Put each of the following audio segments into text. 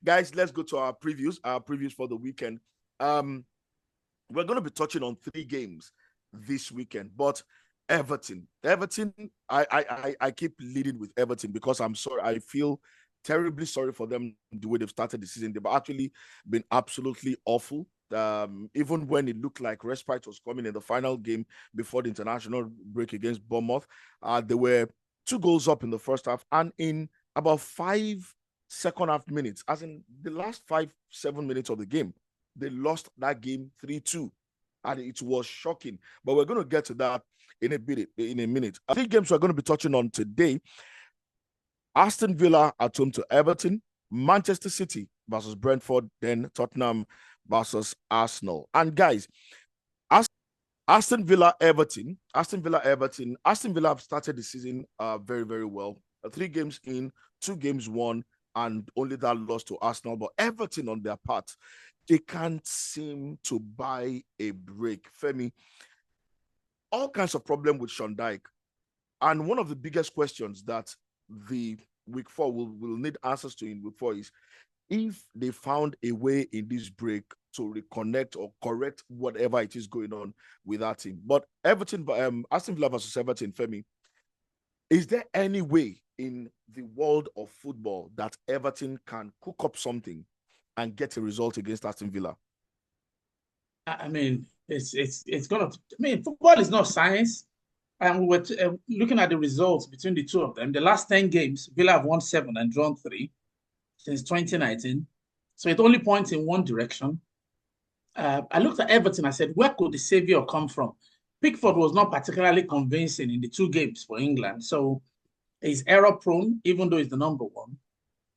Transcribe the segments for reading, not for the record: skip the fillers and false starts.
Guys, let's go to our previews for the weekend. We're going to be touching on 3 games this weekend, but Everton, I keep leading with Everton because I'm sorry, I feel terribly sorry for them the way they've started the season. They've actually been absolutely awful. Even when it looked like respite was coming in the final game before the international break against Bournemouth, there were 2 goals up in the first half, and in about 5 second half minutes, as in the last 5-7 minutes of the game, they lost that game 3-2, and it was shocking. But we're going to get to that in a minute. 3 games we're going to be touching on today: Aston Villa at home to Everton, Manchester City versus Brentford, then Tottenham versus Arsenal. And guys, Aston Villa Everton have started the season very, very well. 3 games in, 2 games won, and only that loss to Arsenal. But Everton, on their part, they can't seem to buy a break. Femi, all kinds of problem with Sean Dyche. And one of the biggest questions that the week 4 will need answers to in week 4 is if they found a way in this break to reconnect or correct whatever it is going on with that team. But Aston Villa versus Everton, Femi, is there any way in the world of football that Everton can cook up something and get a result against Aston Villa? I mean, it's gonna. I mean, football is not science, and we were looking at the results between the two of them. The last 10 games, Villa have won 7 and drawn 3 since 2019. So it only points in one direction. I looked at Everton. I said, where could the savior come from? Pickford was not particularly convincing in the 2 games for England, so he's error prone, even though he's the number 1.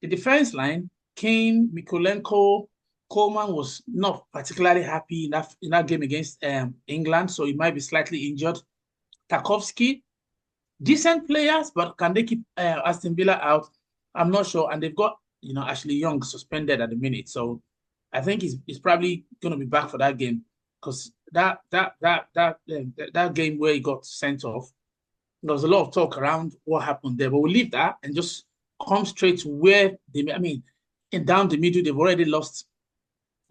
The defense line, Kane, Mikolenko, Coleman was not particularly happy in that game against England, so he might be slightly injured. Tarkowski, decent players, but can they keep Aston Villa out? I'm not sure. And they've got Ashley Young suspended at the minute, so I think he's probably going to be back for that game because that game where he got sent off, there was a lot of talk around what happened there. But we'll leave that and just come straight to where they. I mean, down the middle, they've already lost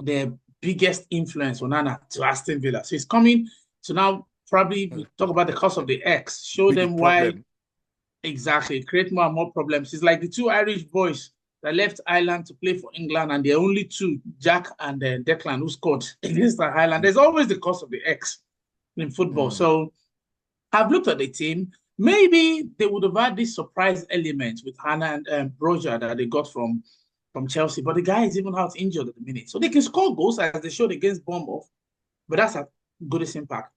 their biggest influence on Nana to Aston Villa. So it's coming to now probably talk about the cause of the X, show them why exactly, create more and more problems. It's like the 2 Irish boys that left Ireland to play for England, and there are only 2, Jack and Declan, who scored against Ireland. There's always the cause of the X in football. So I've looked at the team. Maybe they would have had this surprise element with Hannah and Broja that they got from Chelsea, but the guy is even out injured at the minute. So they can score goals as they showed against Bournemouth, but that's a goodest impact.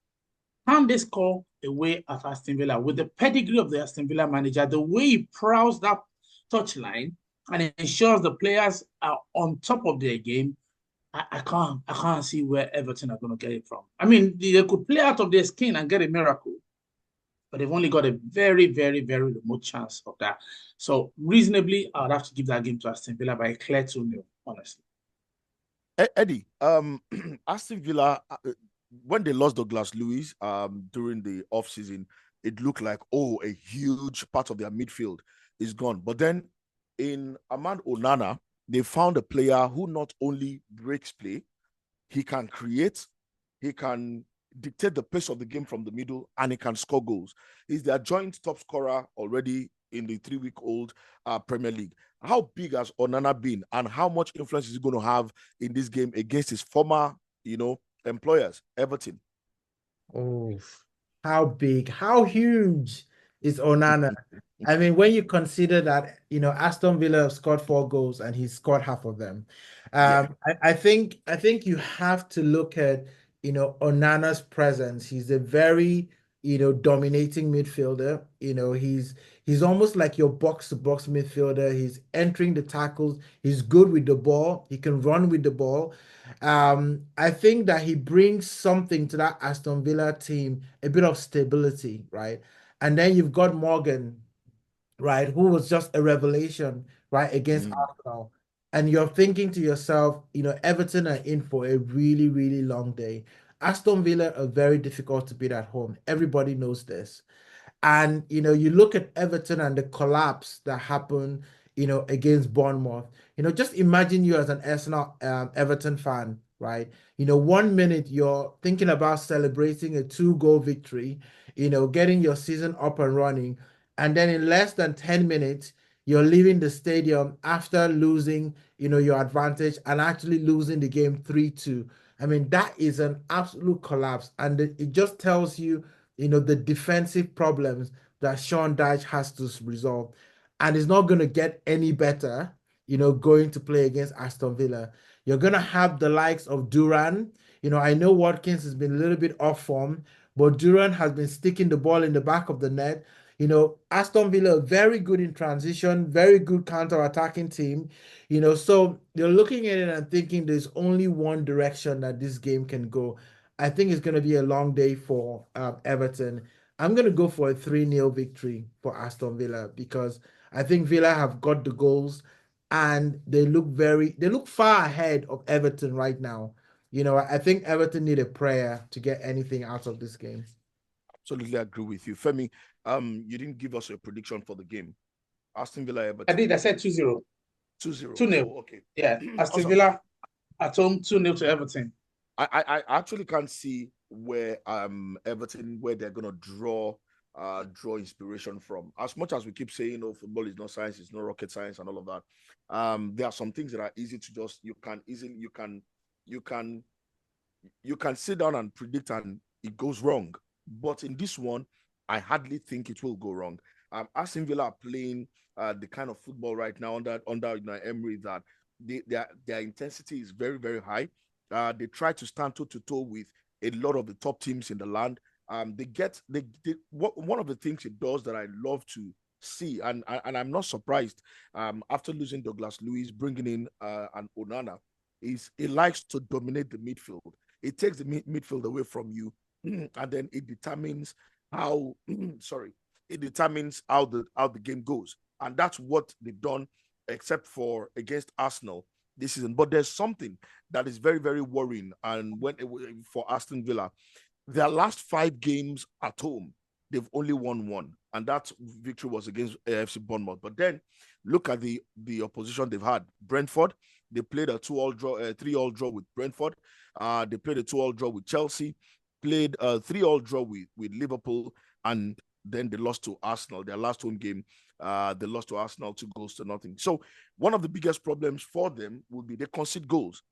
Can they score away at Aston Villa with the pedigree of the Aston Villa manager, the way he prowls that touchline and ensures the players are on top of their game? I can't see where Everton are going to get it from. I mean, they could play out of their skin and get a miracle, but they've only got a very, very, very remote chance of that. So reasonably, I'd have to give that game to Aston Villa by a clear 2-0, honestly. Eddie, Aston Villa, when they lost Douglas Luiz during the offseason, it looked like, a huge part of their midfield is gone. But then in Ahmad Onana, they found a player who not only breaks play, he can create, he can dictate the pace of the game from the middle, and he can score goals. He's their joint top scorer already in the 3-week-old Premier League. How big has Onana been, and how much influence is he going to have in this game against his former, employers, Everton? Oh, how big, how huge is Onana? I mean, when you consider that, Aston Villa have scored 4 goals and he's scored half of them. I think you have to look at, Onana's presence. He's a very, dominating midfielder. He's almost like your box-to-box midfielder. He's entering the tackles. He's good with the ball. He can run with the ball. I think that he brings something to that Aston Villa team, a bit of stability, right? And then you've got Morgan, right, who was just a revelation, right, against Arsenal. And you're thinking to yourself, Everton are in for a really, really long day. Aston Villa are very difficult to beat at home. Everybody knows this. And, you look at Everton and the collapse that happened, against Bournemouth. Just imagine you as an Arsenal Everton fan, right? 1 minute you're thinking about celebrating a 2-goal victory, getting your season up and running, and then in less than 10 minutes, you're leaving the stadium after losing, your advantage and actually losing the game 3-2. I mean, that is an absolute collapse. And it just tells you, the defensive problems that Sean Dyche has to resolve. And it's not going to get any better, going to play against Aston Villa. You're going to have the likes of Duran. I know Watkins has been a little bit off form, but Duran has been sticking the ball in the back of the net. Aston Villa, very good in transition, very good counter-attacking team. So you're looking at it and thinking there's only one direction that this game can go. I think it's going to be a long day for Everton. I'm going to go for a 3-0 victory for Aston Villa because I think Villa have got the goals and they look far ahead of Everton right now. I think Everton need a prayer to get anything out of this game. Absolutely agree with you. Femi, you didn't give us a prediction for the game. Aston Villa, Everton. I did. I said 2-0. 2-0. 2-0. Oh, okay. Yeah. Aston Villa at home, 2-0 to Everton. I actually can't see where Everton, where they're gonna draw inspiration from. As much as we keep saying, football is not science, it's not rocket science and all of that. There are some things that are easy to just you can sit down and predict and it goes wrong. But in this one, I hardly think it will go wrong. Aston Villa are playing the kind of football right now under Emery that their intensity is very, very high. They try to stand toe to toe with a lot of the top teams in the land. One of the things it does that I love to see, and I'm not surprised after losing Douglas Luiz, bringing in an Onana, is it likes to dominate the midfield. It takes the midfield away from you, and then it determines how the game goes, and that's what they've done, except for against Arsenal this season. But there's something that is very, very worrying, and for Aston Villa, their last 5 games at home, they've only won 1, and that victory was against AFC Bournemouth. But then look at the opposition they've had. Brentford, they played a 3-3 draw with Brentford. They played a 2-2 draw with Chelsea, played a 3-3 draw with Liverpool, and then they lost to Arsenal. Their last home game, they lost to Arsenal 2-0. So one of the biggest problems for them will be they concede goals.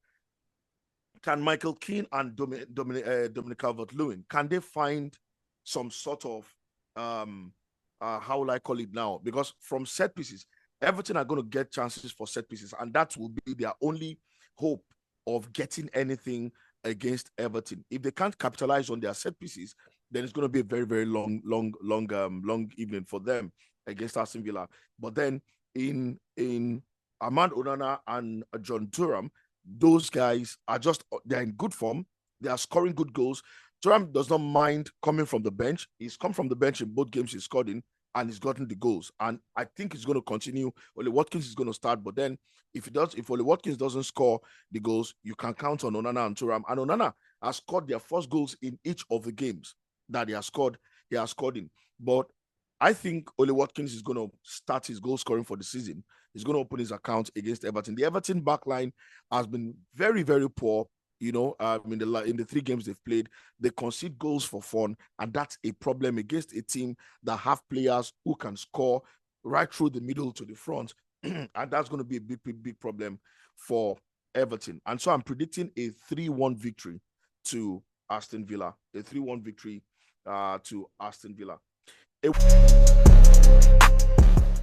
Can Michael Keane and Dominic Calvert-Lewin, can they find some sort of how will I call it now? Because from set pieces, Everton are going to get chances for set pieces, and that will be their only hope of getting anything against Everton. If they can't capitalize on their set pieces, then it's going to be a very, very long evening for them against Aston Villa. But then in Ahmad Onana and John Thuram, those guys they're in good form. They are scoring good goals. Thuram does not mind coming from the bench. He's come from the bench in both games he's scored in, and he's gotten the goals. And I think he's going to continue. Ole Watkins is going to start, but then if Ole Watkins doesn't score the goals, you can count on Onana and Thuram. And Onana has scored their first goals in each of the games that he has scored in. But I think Ole Watkins is going to start his goal scoring for the season. He's going to open his account against Everton. The Everton backline has been very, very poor. In the 3 games they've played, they concede goals for fun, and that's a problem against a team that have players who can score right through the middle to the front, and that's going to be a big problem for Everton. And so I'm predicting a 3-1 victory to Aston Villa. A 3-1 victory to Aston Villa.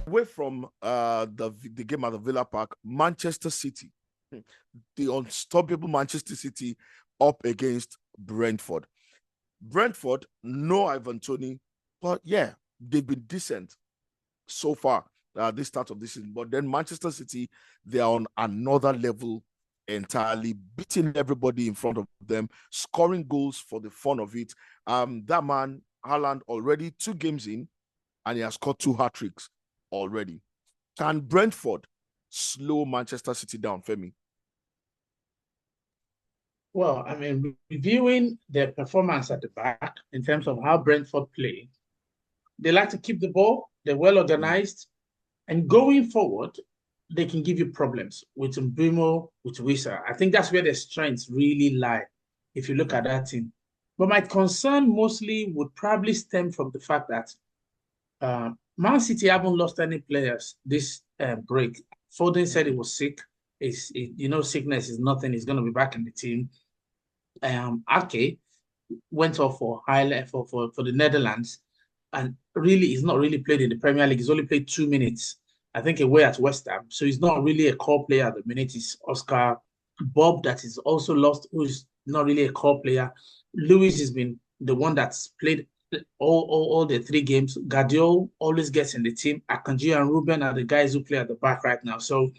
Away from the game at the Villa Park, Manchester City. The unstoppable Manchester City up against Brentford. Brentford, no Ivan Toney, but yeah, they've been decent so far this start of this season. But then Manchester City, they are on another level entirely, beating everybody in front of them, scoring goals for the fun of it. That man, Haaland, already 2 games in, and he has scored 2 hat-tricks already. Can Brentford slow Manchester City down, Femi? Well, I mean, reviewing their performance at the back in terms of how Brentford play, they like to keep the ball. They're well organized. And going forward, they can give you problems with Mbeumo, with Wissa. I think that's where their strengths really lie, if you look at that team. But my concern mostly would probably stem from the fact that Man City haven't lost any players this break. Foden said he was sick. Sickness is nothing. He's going to be back in the team. Ake went off for the Netherlands, and really he's not really played in the Premier League. He's only played 2 minutes, I think, away at West Ham. So he's not really a core player at the minute. It's Oscar Bob that is also lost, who's not really a core player. Lewis has been the one that's played all the 3 games. Guardiola always gets in the team. Akanji and Ruben are the guys who play at the back right now. So,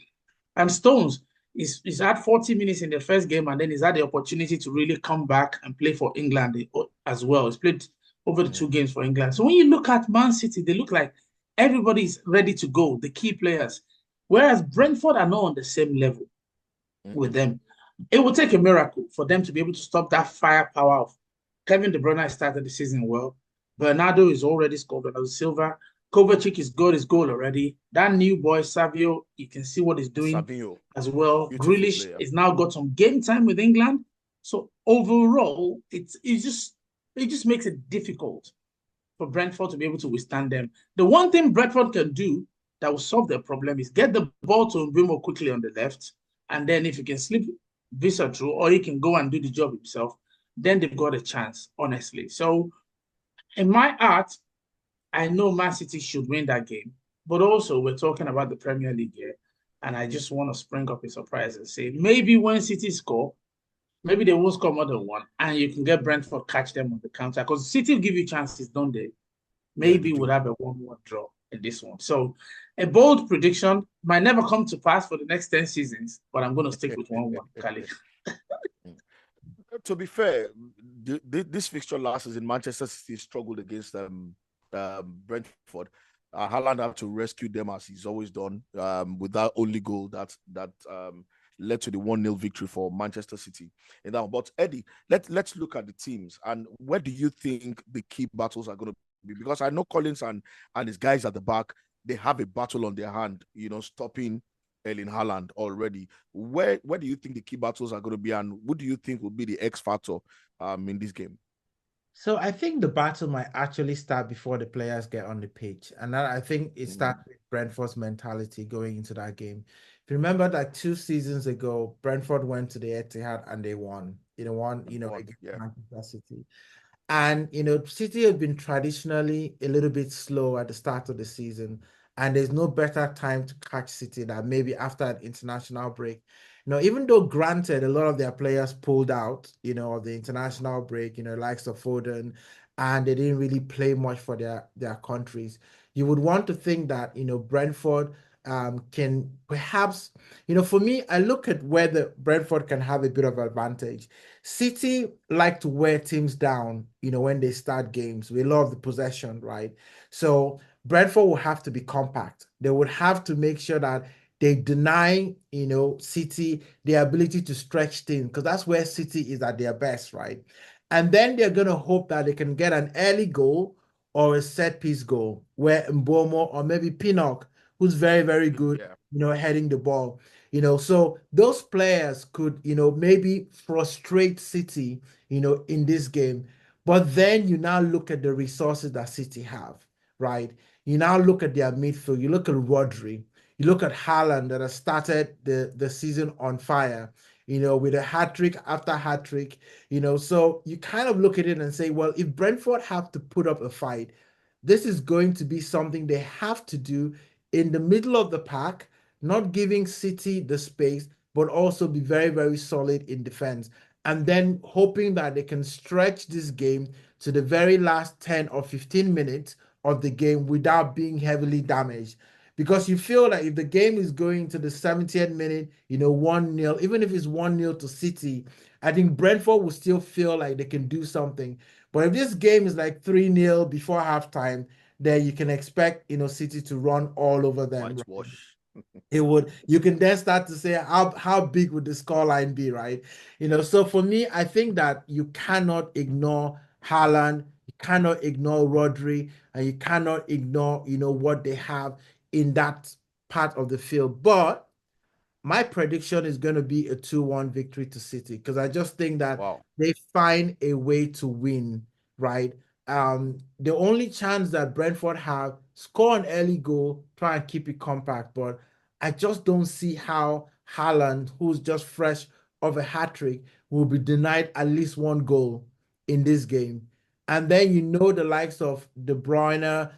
and Stones, he's had 40 minutes in the first game, and then he's had the opportunity to really come back and play for England as well. He's played over the 2 games for England. So when you look at Man City, they look like everybody's ready to go, the key players. Whereas Brentford are not on the same level with them. It will take a miracle for them to be able to stop that firepower of Kevin De Bruyne started the season well. Bernardo is already scored. Bernardo Silva. Kovacic is got his goal already. That new boy, Savio, you can see what he's doing as well. Grealish is now got some game time with England. So overall, it just makes it difficult for Brentford to be able to withstand them. The one thing Brentford can do that will solve their problem is get the ball to Mbeumo quickly on the left, and then if you can slip Visa through, or he can go and do the job himself, then they've got a chance, honestly. So in my heart, I know Man City should win that game, but also we're talking about the Premier League here, and I just want to spring up a surprise and say maybe when City score, maybe they won't score more than 1, and you can get Brentford catch them on the counter, because City will give you chances, don't they? Maybe we'll have a 1-1 draw in this one. So a bold prediction might never come to pass for the next 10 seasons, but I'm going to stick with 1-1, Khalid. To be fair, this fixture last season, Manchester City struggled against Brentford. Haaland had to rescue them as he's always done, with that only goal that led to the 1-0 victory for Manchester City. But Eddie, let's look at the teams, and where do you think the key battles are going to be? Because I know Collins and his guys at the back, they have a battle on their hand, stopping Erling Haaland already. Where do you think the key battles are going to be, and what do you think will be the X factor in this game? So I think the battle might actually start before the players get on the pitch. And I think it starts with Brentford's mentality going into that game. If you remember that 2 seasons ago, Brentford went to the Etihad and they won. Against Manchester City. And, City has been traditionally a little bit slow at the start of the season. And there's no better time to catch City than maybe after an international break. Even though granted, a lot of their players pulled out, of the international break, likes of Foden, and they didn't really play much for their countries. You would want to think that, Brentford can perhaps, for me, I look at where the Brentford can have a bit of advantage. City like to wear teams down, when they start games. We love the possession, right? So Brentford will have to be compact. They would have to make sure that they deny, City the ability to stretch things, because that's where City is at their best, right? And then they're going to hope that they can get an early goal or a set-piece goal where Mbeumo or maybe Pinnock, who's very, very good, heading the ball. So those players could, maybe frustrate City, in this game. But then you now look at the resources that City have, right? You now look at their midfield. You look at Rodri. You look at Haaland that has started the season on fire, with a hat-trick after hat-trick, So you kind of look at it and say, well, if Brentford have to put up a fight, this is going to be something they have to do in the middle of the pack, not giving City the space, but also be very, very solid in defense. And then hoping that they can stretch this game to the very last 10 or 15 minutes of the game without being heavily damaged. Because you feel that if the game is going to the 70th minute, 1-0, even if it's 1-0 to City, I think Brentford will still feel like they can do something. But if this game is like 3-0 before halftime, then you can expect, City to run all over them. You can then start to say, how big would the scoreline be, right? So for me, I think that you cannot ignore Haaland, you cannot ignore Rodri, and you cannot ignore, what they have in that part of the field. But my prediction is going to be a 2-1 victory to City, because I just think that they find a way to win, right? The only chance that Brentford have, score an early goal, try and keep it compact, but I just don't see how Haaland, who's just fresh of a hat-trick, will be denied at least one goal in this game. And then the likes of De Bruyne,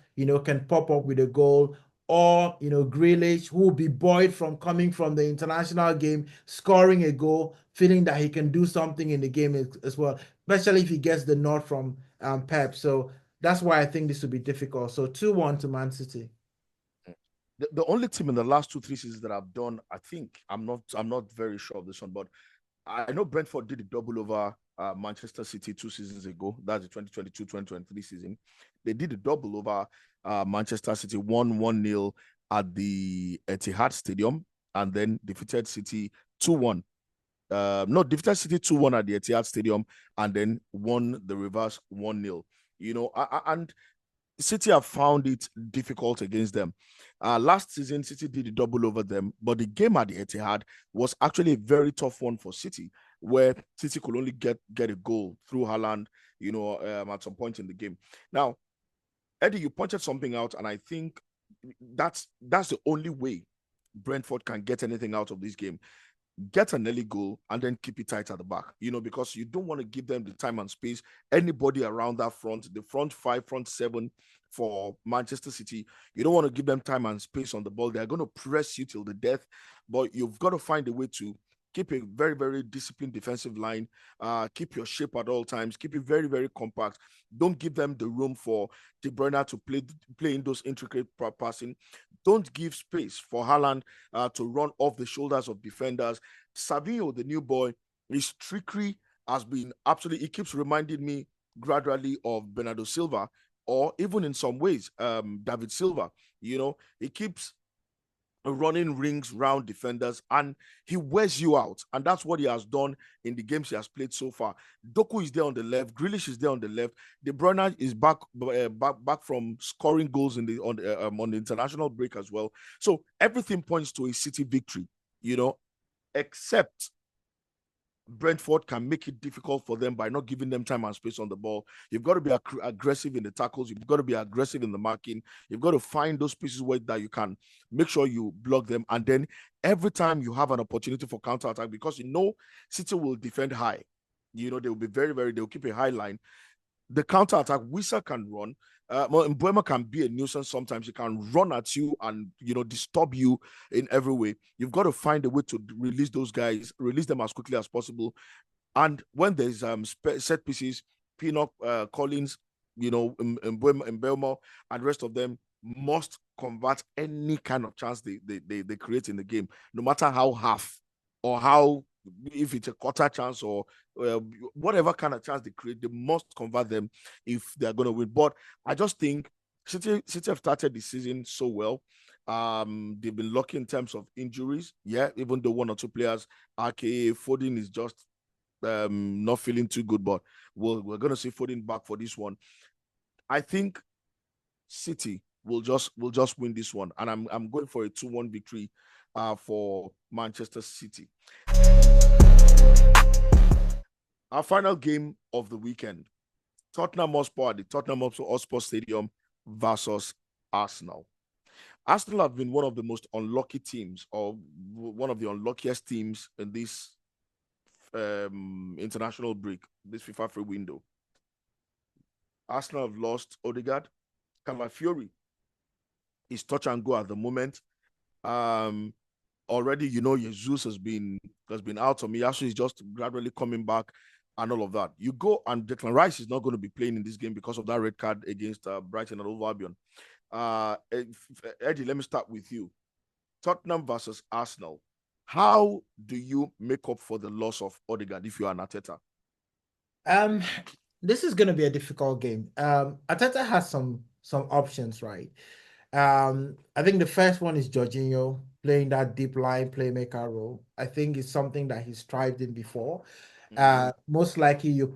can pop up with a goal, or Grealish, who will be buoyed from coming from the international game, scoring a goal, feeling that he can do something in the game as well, especially if he gets the nod from Pep. So that's why I think this will be difficult. So 2-1 to Man City. The only team in the last 2-3 seasons that I've done, I think, I'm not very sure of this one, but I know Brentford did a double over Manchester City 2 seasons ago. That's the 2022-2023 season. They did a double over Manchester City, won 1-0 at the Etihad Stadium, and then defeated City 2-1. Defeated City 2-1 at the Etihad Stadium, and then won the reverse 1-0. And City have found it difficult against them. Last season, City did a double over them, but the game at the Etihad was actually a very tough one for City, where City could only get a goal through Haaland, at some point in the game. Now, Eddie, you pointed something out, and I think that's the only way Brentford can get anything out of this game. Get an early goal and then keep it tight at the back, because you don't want to give them the time and space. Anybody around that front, the front 5, front 7 for Manchester City, you don't want to give them time and space on the ball. They're going to press you till the death, but you've got to find a way to keep a very, very disciplined defensive line, keep your shape at all times, keep it very, very compact. Don't give them the room for De Bruyne to play in those intricate passing. Don't give space for Haaland to run off the shoulders of defenders. Savinho, the new boy, his trickery has been absolutely, he keeps reminding me gradually of Bernardo Silva, or even in some ways, David Silva. He keeps running rings round defenders, and he wears you out, and that's what he has done in the games he has played so far. Doku is there on the left, Grealish is there on the left, De Bruyne is back from scoring goals on the international break as well. So everything points to a City victory, except Brentford can make it difficult for them by not giving them time and space on the ball. You've got to be aggressive in the tackles. You've got to be aggressive in the marking. You've got to find those pieces where that you can make sure you block them. And then every time you have an opportunity for counter-attack, because City will defend high. They will be very, very, they'll keep a high line. The counter-attack, Wissa can run. Mbeumo can be a nuisance sometimes. He can run at you and, disturb you in every way. You've got to find a way to release those guys, release them as quickly as possible. And when there's set pieces, Pinnock, Collins, Mbeumo, and the rest of them must convert any kind of chance they create in the game, no matter how half or how, if it's a quarter chance or whatever kind of chance they create, they must convert them if they're going to win. But I just think City have started the season so well. They've been lucky in terms of injuries. Yeah, even though 1 or 2 players, aka Foden, is just not feeling too good, but we're going to see Foden back for this one. I think City will just win this one, and I'm going for a 2-1 victory for Manchester City. Our final game of the weekend, Tottenham Hotspur at the Tottenham Hotspur Stadium versus Arsenal. Arsenal have been one of the most unlucky teams, or one of the unluckiest teams in this international break, this FIFA free window. Arsenal have lost Odegaard. Calafiori is touch and go at the moment. Already, Jesus has been out. Tomiyasu is just gradually coming back and all of that. You go, and Declan Rice is not going to be playing in this game because of that red card against Brighton and Hove Albion. Eddie, let me start with you. Tottenham versus Arsenal. How do you make up for the loss of Odegaard if you are an Arteta? This is going to be a difficult game. Arteta has some options, right? I think the first one is Jorginho playing that deep line playmaker role. I think it's something that he's thrived in before. Most likely you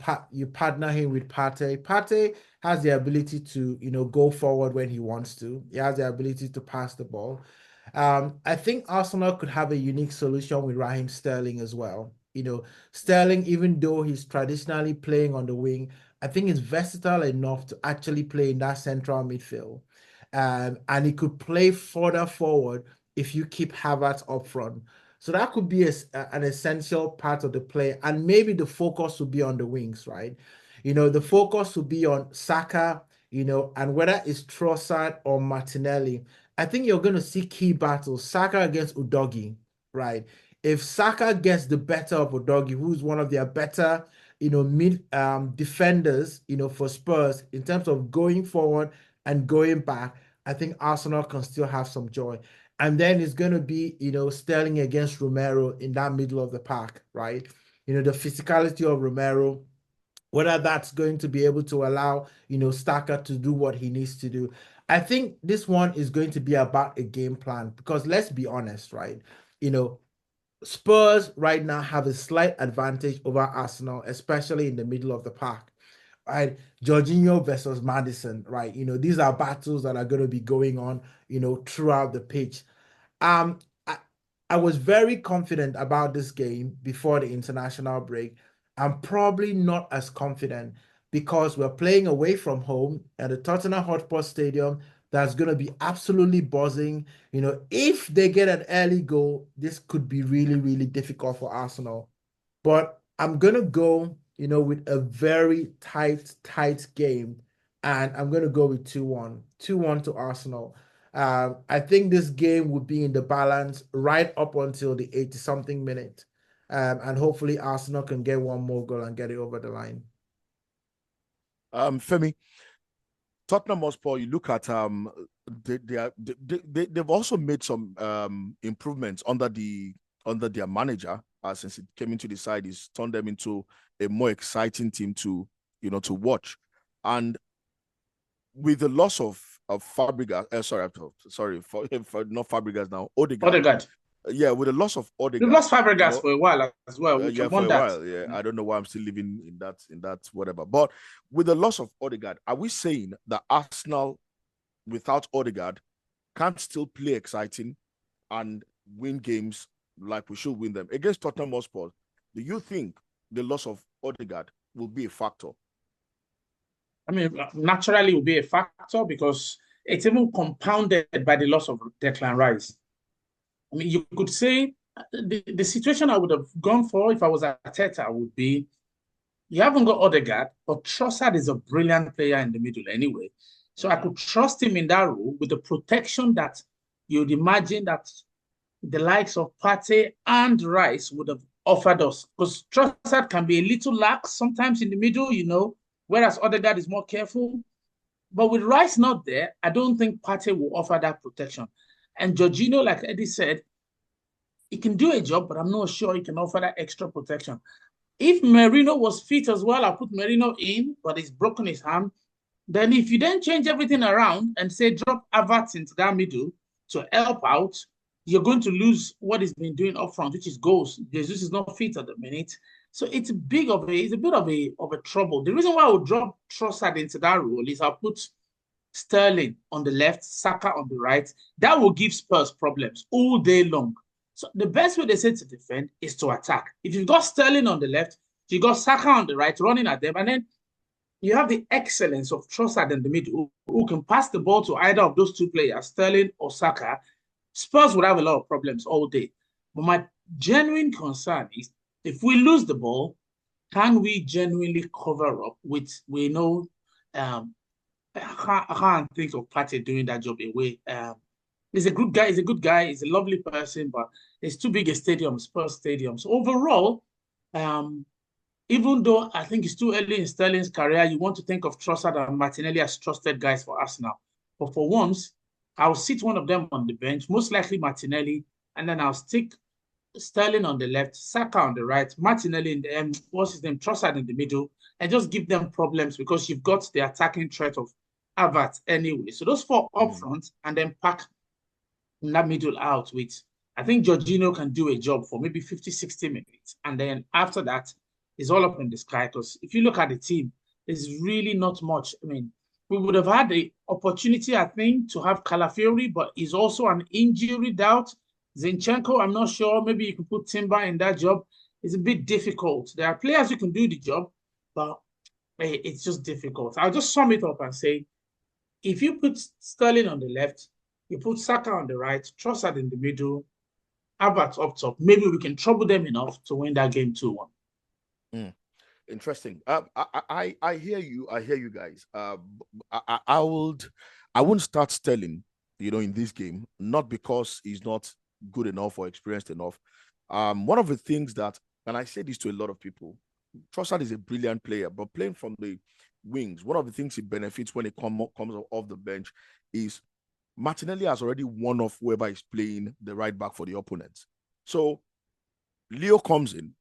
partner him with Partey. Partey has the ability to go forward when he wants to. He has the ability to pass the ball. I think Arsenal could have a unique solution with Raheem Sterling as well. Sterling, even though he's traditionally playing on the wing, I think he's versatile enough to actually play in that central midfield. And he could play further forward if you keep Havertz up front. So that could be an essential part of the play. And maybe the focus will be on the wings, right? The focus will be on Saka, and whether it's Trossard or Martinelli. I think you're going to see key battles. Saka against Udogi, right? If Saka gets the better of Udogi, who's one of their better, mid defenders, for Spurs in terms of going forward and going back, I think Arsenal can still have some joy. And then it's going to be, Sterling against Romero in that middle of the pack, right? The physicality of Romero, whether that's going to be able to allow, Saka to do what he needs to do. I think this one is going to be about a game plan because let's be honest, right? Spurs right now have a slight advantage over Arsenal, especially in the middle of the park. Right, Jorginho versus Madison, right? These are battles that are going to be going on, throughout the pitch. Um, I, I was very confident about this game before the international break. I'm probably not as confident because we're playing away from home at the Tottenham Hotspur Stadium. That's going to be absolutely buzzing. If they get an early goal, this could be really, really difficult for Arsenal. But I'm going to go, with a very tight game. And I'm going to go with 2-1. 2-1 to Arsenal. I think this game would be in the balance right up until the 80-something minute. And hopefully Arsenal can get one more goal and get it over the line. Femi, Tottenham Hotspur, you look at they've also made some improvements under their manager since it came into the side. He's turned them into a more exciting team to watch. And with the loss of Fabregas, for not Fabregas now, Odegaard. Yeah, with the loss of Odegaard. We've lost Fabregas for a while as well. Yeah, for a while. Yeah, I don't know why I'm still living in that whatever. But with the loss of Odegaard, are we saying that Arsenal, without Odegaard, can't still play exciting and win games like we should win them against Tottenham Hotspur? Do you think the loss of Odegaard will be a factor? I mean, naturally, it will be a factor because it's even compounded by the loss of Declan Rice. I mean, you could say the situation I would have gone for if I was at Arteta would be, you haven't got Odegaard, but Trossard is a brilliant player in the middle anyway. So I could trust him in that role with the protection that you'd imagine that the likes of Partey and Rice would have offered us. Because Trossard can be a little lax sometimes in the middle, whereas Odegaard is more careful. But with Rice not there, I don't think Partey will offer that protection. And Jorginho, like Eddie said, he can do a job, but I'm not sure he can offer that extra protection. If Merino was fit as well, I'll put Merino in, but he's broken his arm. Then if you then change everything around and say drop Havertz into that middle to help out, you're going to lose what he's been doing up front, which is goals. Jesus is not fit at the minute. So it's a bit of a trouble. The reason why I would drop Trossard into that role is I'll put Sterling on the left, Saka on the right. That will give Spurs problems all day long. So the best way they say to defend is to attack. If you've got Sterling on the left, you've got Saka on the right, running at them, and then you have the excellence of Trossard in the middle who can pass the ball to either of those two players, Sterling or Saka. Spurs would have a lot of problems all day. But my genuine concern is if we lose the ball, can we genuinely cover up with, I can't think of Partey doing that job away. He's a good guy. He's a lovely person, but it's too big a stadium, Spurs Stadium. So overall, even though I think it's too early in Sterling's career, you want to think of Trossard and Martinelli as trusted guys for Arsenal. But for once, I'll sit one of them on the bench, most likely Martinelli, and then I'll stick Sterling on the left, Saka on the right, Martinelli in the Trossard in the middle, and just give them problems because you've got the attacking threat of Havertz anyway. So those four up front and then pack that middle out with, I think Jorginho can do a job for maybe 50, 60 minutes. And then after that, it's all up in the sky because if you look at the team, there's really not much. I mean, we would have had the opportunity, I think, to have Calafiori, but he's also an injury doubt. Zinchenko, I'm not sure. Maybe you can put Timber in that job. It's a bit difficult. There are players who can do the job, but it's just difficult. I'll just sum it up and say, if you put Sterling on the left, you put Saka on the right, Trossard in the middle, Havertz up top, maybe we can trouble them enough to win that game 2-1. Interesting. I hear you. I hear you guys. I wouldn't start Sterling, in this game, not because he's not good enough or experienced enough. One of the things that, and I say this to a lot of people, Trossard is a brilliant player, but playing from the wings, one of the things he benefits when he comes off the bench is Martinelli has already won off whoever is playing the right back for the opponent. So Leo comes in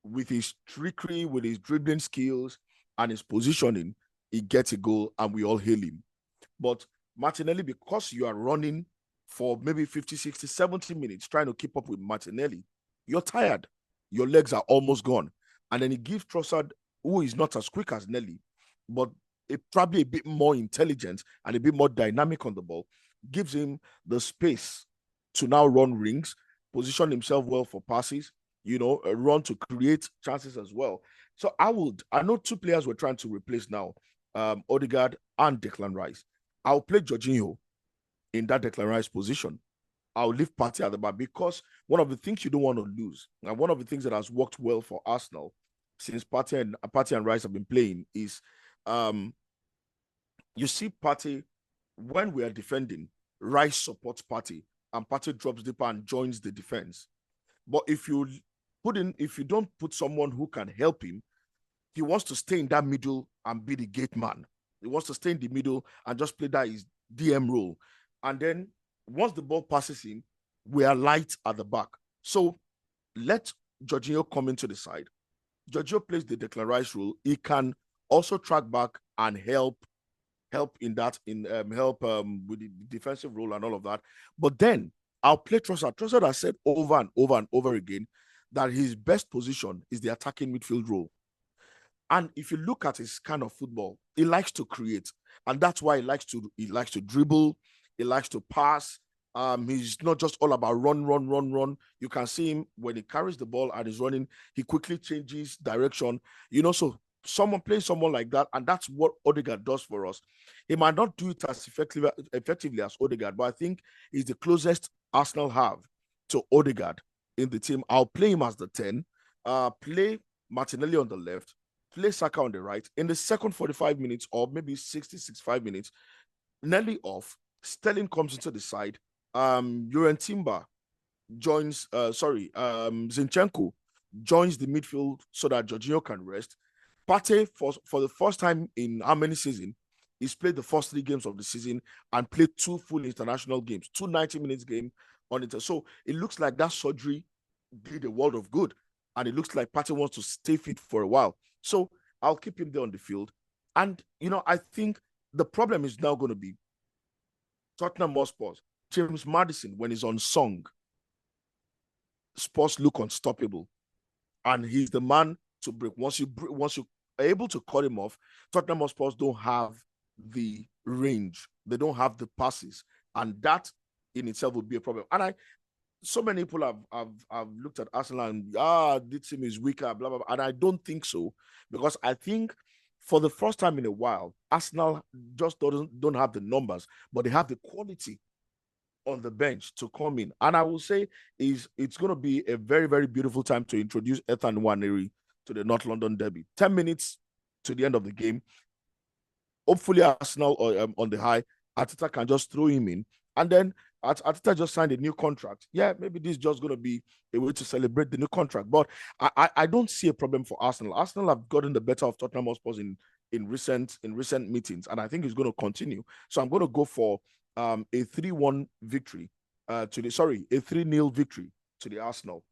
with his trickery, with his dribbling skills and his positioning, he gets a goal and we all hail him. But Martinelli, because you are running for maybe 50, 60, 70 minutes trying to keep up with Martinelli, you're tired. Your legs are almost gone. And then he gives Trossard, who is not as quick as Nelly, but probably a bit more intelligent and a bit more dynamic on the ball, gives him the space to now run rings, position himself well for passes, run to create chances as well. So I know two players we're trying to replace now, Odegaard and Declan Rice. I'll play Jorginho in that Declan Rice position. I'll leave Partey at the back because one of the things you don't want to lose, and one of the things that has worked well for Arsenal since Partey and Rice have been playing is, you see Partey, when we are defending, Rice supports Partey, and Partey drops deeper and joins the defense. But if you don't put someone who can help him, he wants to stay in that middle and be the gate man. He wants to stay in the middle and just play that his DM role. And then once the ball passes him, we are light at the back. So let Jorginho come into the side. Jorginho plays the Declan Rice role. He can also track back and help with the defensive role and all of that. But then I'll play Trossard. Trossard has said over and over and over again that his best position is the attacking midfield role. And if you look at his kind of football, he likes to create. And that's why he likes to dribble, he likes to pass. He's not just all about run. You can see him when he carries the ball and is running, he quickly changes direction. So someone plays someone like that, and that's what Odegaard does for us. He might not do it as effectively as Odegaard, but I think he's the closest Arsenal have to Odegaard in the team. I'll play him as the 10, play Martinelli on the left, play Saka on the right. In the second 45 minutes or maybe 60, 65 minutes, Nelly off, Sterling comes into the side, Timber joins, Zinchenko joins the midfield so that Jorginho can rest. Partey, for the first time in how many seasons, he's played the first 3 games of the season and played 2 full international games, 2 90-minute games on it. So it looks like that surgery did a world of good. And it looks like Partey wants to stay fit for a while. So I'll keep him there on the field. And, I think the problem is now going to be Tottenham Hotspur. James Maddison, when he's on song, Spurs look unstoppable. And he's the man to break. Once you are able to cut him off, Tottenham Hotspur don't have the range. They don't have the passes. And that in itself would be a problem. And so many people have looked at Arsenal and this team is weaker, blah, blah, blah. And I don't think so, because I think for the first time in a while, Arsenal just don't have the numbers, but they have the quality on the bench to come in. And I will say it's going to be a very, very beautiful time to introduce Ethan Nwaneri to the North London derby. 10 minutes to the end of the game. Hopefully Arsenal on the high, Arteta can just throw him in. And then Arteta just signed a new contract. Yeah, maybe this is just going to be a way to celebrate the new contract. But I don't see a problem for Arsenal. Arsenal have gotten the better of Tottenham Hotspur in recent meetings, and I think it's going to continue. So I'm going to go for a 3-1 victory a 3-0 victory to the Arsenal.